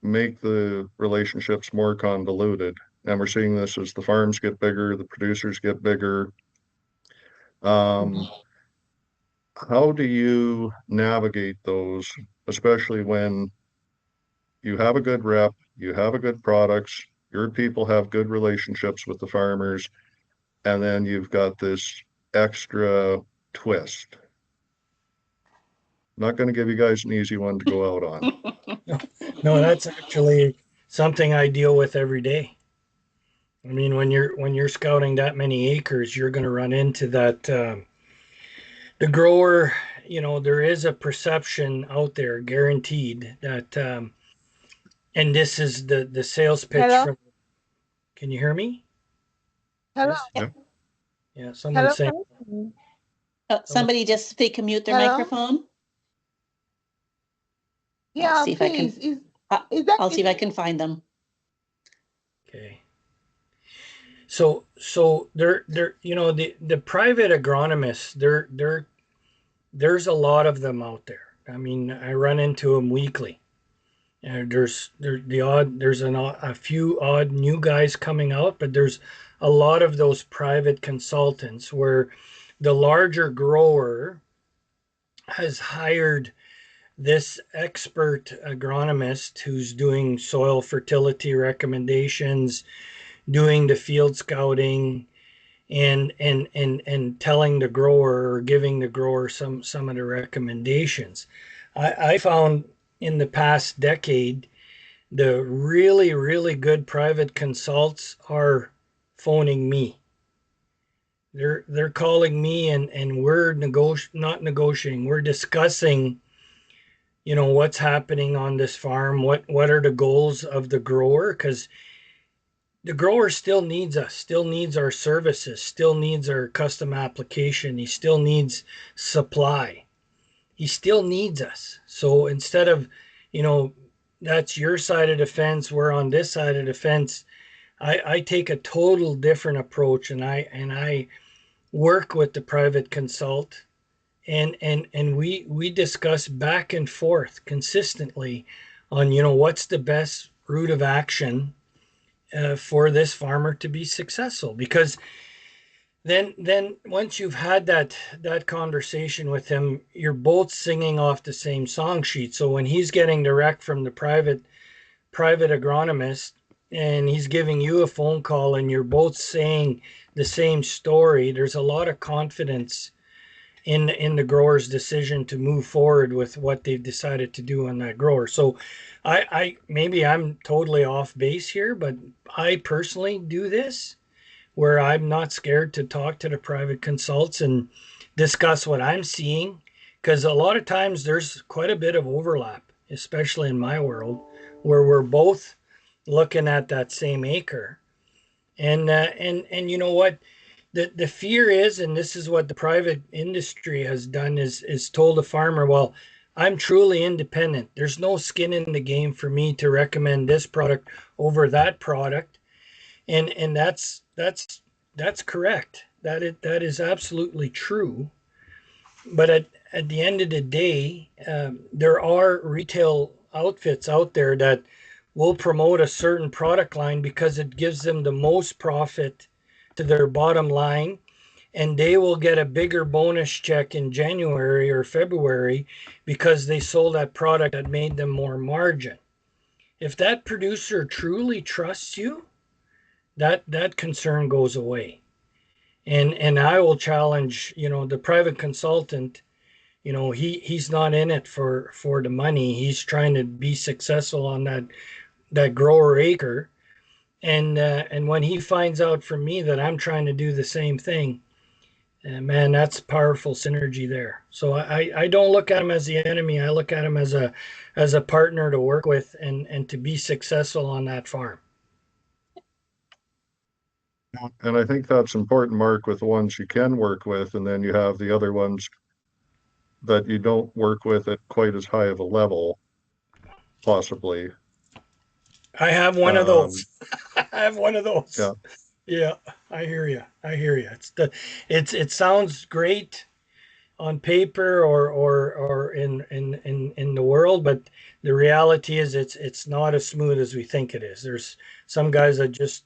make the relationships more convoluted. And we're seeing this as the farms get bigger, the producers get bigger. How do you navigate those, especially when you have a good rep, you have a good products, your people have good relationships with the farmers, and then you've got this extra twist? Not going to give you guys an easy one to go out on. No, that's actually something I deal with every day. I mean, when you're scouting that many acres, you're going to run into that. The grower, there is a perception out there, guaranteed, that, and this is the sales pitch Hello? from. Can you hear me? Hello? Yes? Yeah. Yeah, someone's saying. Hello? Somebody just they can mute their Hello? microphone. Yeah, see if I can- please. Is that I'll see if I can find them. Okay. So they're the private agronomists, there's a lot of them out there. I mean, I run into them weekly. There's a few odd new guys coming out, but there's a lot of those private consultants where the larger grower has hired this expert agronomist who's doing soil fertility recommendations, doing the field scouting, and telling the grower or giving the grower some of the recommendations. I found in the past decade, the really, really good private consults are phoning me. They're calling me, and we're not negotiating. We're discussing, what's happening on this farm. What are the goals of the grower? Because the grower still needs us, still needs our services, still needs our custom application. He still needs supply. He still needs us. So instead of, that's your side of the fence, we're on this side of the fence, I take a total different approach, and I work with the private consult, and we discuss back and forth consistently on, what's the best route of action for this farmer to be successful. Because then once you've had that conversation with him, you're both singing off the same song sheet. So when he's getting direct from the private agronomist, and he's giving you a phone call, and you're both saying the same story, there's a lot of confidence in the grower's decision to move forward with what they've decided to do on that grower. So I maybe I'm totally off base here, but I personally do this where I'm not scared to talk to the private consults and discuss what I'm seeing, because a lot of times there's quite a bit of overlap, especially in my world, where we're both looking at that same acre. And you know what? The fear is, and this is what the private industry has done, is told the farmer, well, I'm truly independent. There's no skin in the game for me to recommend this product over that product. And that's correct. That is absolutely true. But at the end of the day, there are retail outfits out there that will promote a certain product line because it gives them the most profit to their bottom line, and they will get a bigger bonus check in January or February because they sold that product that made them more margin. If that producer truly trusts you, that concern goes away. And I will challenge, the private consultant, he's not in it for the money. He's trying to be successful on that grower acre. And when he finds out from me that I'm trying to do the same thing, And man, that's powerful synergy there. So I don't look at them as the enemy. I look at them as a partner to work with and to be successful on that farm. And I think that's important, Mark, with the ones you can work with, and then you have the other ones that you don't work with at quite as high of a level, possibly. I have one of those. I have one of those. Yeah. Yeah, I hear you. I hear you. It sounds great on paper or in the world, but the reality is it's not as smooth as we think it is. There's some guys that just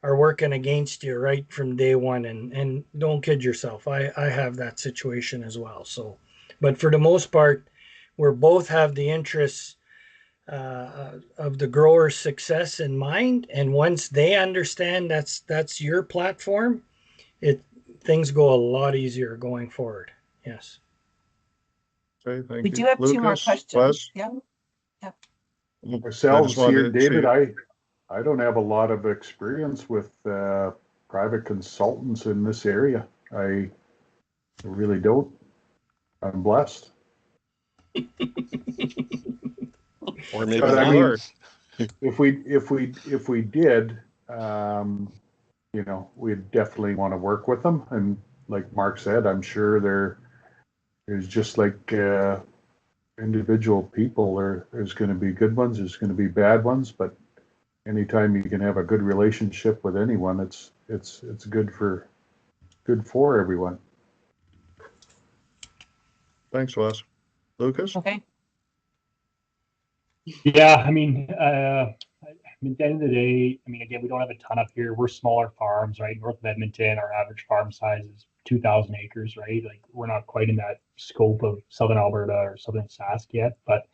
are working against you right from day one, and don't kid yourself. I have that situation as well. So, but for the most part, we both have the interests of the grower's success in mind, and once they understand that's your platform, it things go a lot easier going forward. Yes. Okay, thank We you. do have two more Lucas, questions. Wes? Yeah. Ourselves here, wanted to see- David, I don't have a lot of experience with private consultants in this area. I really don't. I'm blessed. Or maybe But I not. mean, if we did, you know, we'd definitely want to work with them. And like Mark said, I'm sure there's just like individual people. There's going to be good ones. There's going to be bad ones. But anytime you can have a good relationship with anyone, it's good for everyone. Thanks, Wes. Lucas? Okay. Yeah, I mean, at the end of the day, I mean, again, we don't have a ton up here. We're smaller farms, right? North of Edmonton, our average farm size is 2,000 acres, right? Like we're not quite in that scope of Southern Alberta or Southern Sask yet, but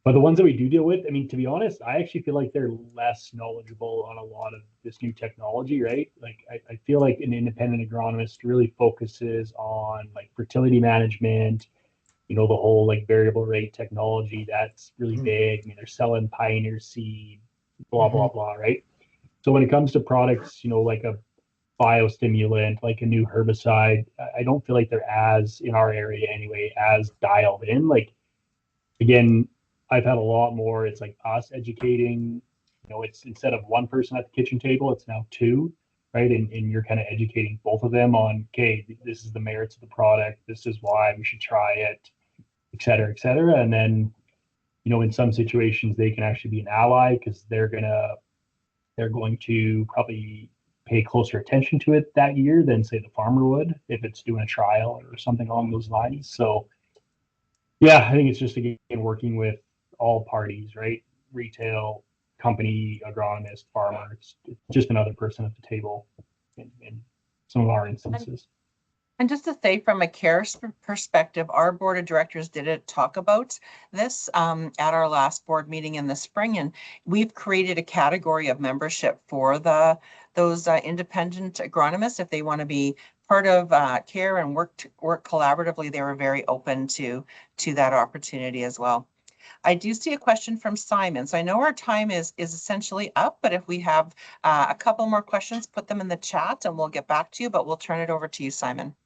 the ones that we do deal with, I mean, to be honest, I actually feel like they're less knowledgeable on a lot of this new technology, right? Like I feel like an independent agronomist really focuses on like fertility management, you know, the whole like variable rate technology that's really big. I mean, they're selling Pioneer seed, blah, blah, blah, right? So when it comes to products, you know, like a biostimulant, like a new herbicide, I don't feel like they're as, in our area anyway, as dialed in. Like, again, I've had a lot more, it's like us educating, you know, it's instead of one person at the kitchen table, it's now two, right? And you're kind of educating both of them on, okay, this is the merits of the product, this is why we should try it, et cetera, et cetera. And then, you know, in some situations, they can actually be an ally because they're going to probably pay closer attention to it that year than say the farmer would if it's doing a trial or something along those lines. So yeah, I think it's just again working with all parties, right? Retail, company, agronomist, farmer. It's just another person at the table in some of our instances. And just to say, from a care perspective, our board of directors did talk about this at our last board meeting in the spring, and we've created a category of membership for those independent agronomists. If they want to be part of care and work collaboratively, they were very open to that opportunity as well. I do see a question from Simon. So I know our time is essentially up, but if we have a couple more questions, put them in the chat and we'll get back to you, but we'll turn it over to you, Simon.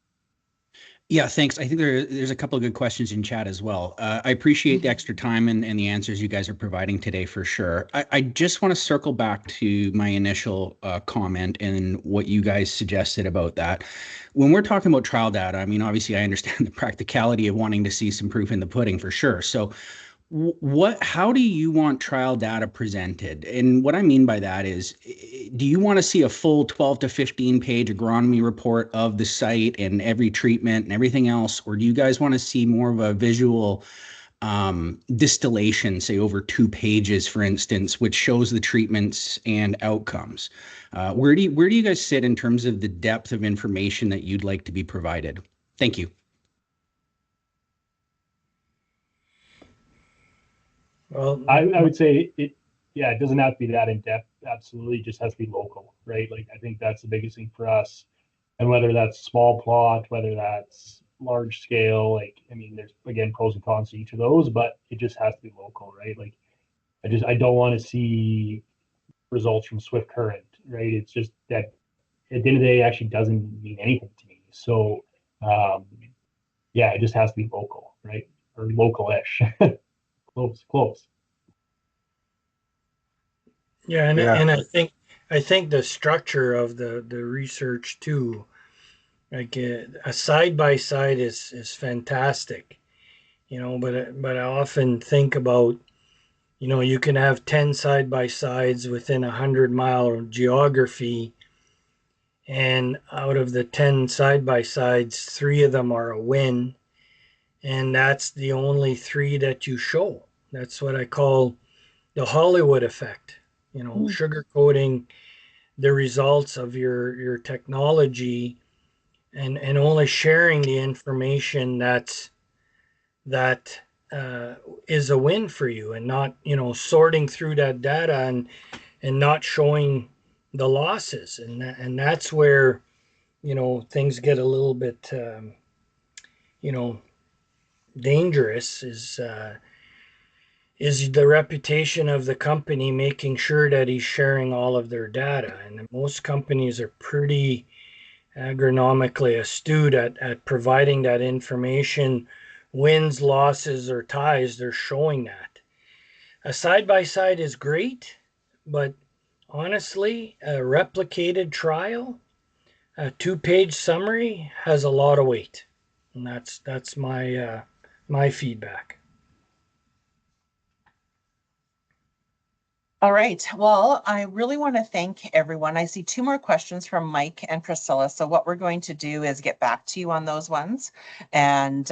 Yeah, thanks. I think there's a couple of good questions in chat as well. I appreciate the extra time and the answers you guys are providing today for sure. I just want to circle back to my initial comment and what you guys suggested about that. When we're talking about trial data, I mean, obviously I understand the practicality of wanting to see some proof in the pudding for sure. So how do you want trial data presented? And what I mean by that is, do you want to see a full 12 to 15 page agronomy report of the site and every treatment and everything else? Or do you guys want to see more of a visual distillation, say over 2 pages, for instance, which shows the treatments and outcomes? Where do you guys sit in terms of the depth of information that you'd like to be provided? Thank you. Well, I would say it doesn't have to be that in depth. Absolutely, it just has to be local, right? Like I think that's the biggest thing for us. And whether that's small plot, whether that's large scale, like I mean, there's again pros and cons to each of those, but it just has to be local, right? Like I don't want to see results from Swift Current, right? It's just that at the end of the day, it actually doesn't mean anything to me. So, yeah, it just has to be local, right? Or local-ish. Close. Yeah, Yeah. and I think the structure of the research too, like a side by side is fantastic, you know. But I often think about, you know, you can have 10 side by sides within 100-mile geography, and out of the 10 side by sides, 3 of them are a win, and that's the only 3 that you show. That's what I call the Hollywood effect. You know, sugarcoating the results of your technology, and only sharing the information that is a win for you, and not, you know, sorting through that data and not showing the losses, and that's where, you know, things get a little bit you know, dangerous, is the reputation of the company making sure that he's sharing all of their data. And most companies are pretty agronomically astute at providing that information. Wins, losses, or ties, they're showing that. A side by side is great, but honestly, a replicated trial, a 2-page summary has a lot of weight. And that's my my feedback. All right. Well, I really want to thank everyone. I see 2 more questions from Mike and Priscilla. So what we're going to do is get back to you on those ones. And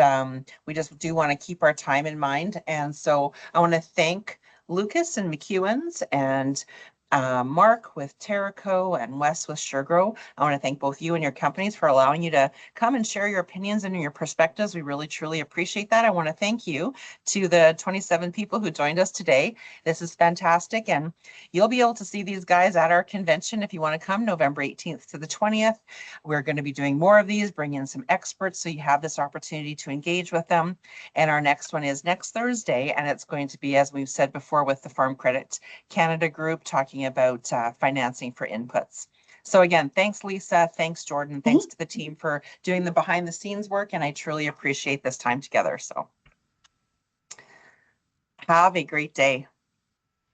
we just do want to keep our time in mind. And so I want to thank Lucas and McEwen's, and Mark with Terraco, and Wes with SureGrow. I want to thank both you and your companies for allowing you to come and share your opinions and your perspectives. We really, truly appreciate that. I want to thank you to the 27 people who joined us today. This is fantastic. And you'll be able to see these guys at our convention if you want to come November 18th to the 20th. We're going to be doing more of these, bring in some experts, so you have this opportunity to engage with them. And our next one is next Thursday, and it's going to be, as we've said before, with the Farm Credit Canada group, talking about financing for inputs. So again, thanks, Lisa. Thanks, Jordan. Thanks to the team for doing the behind the scenes work. And I truly appreciate this time together. So have a great day.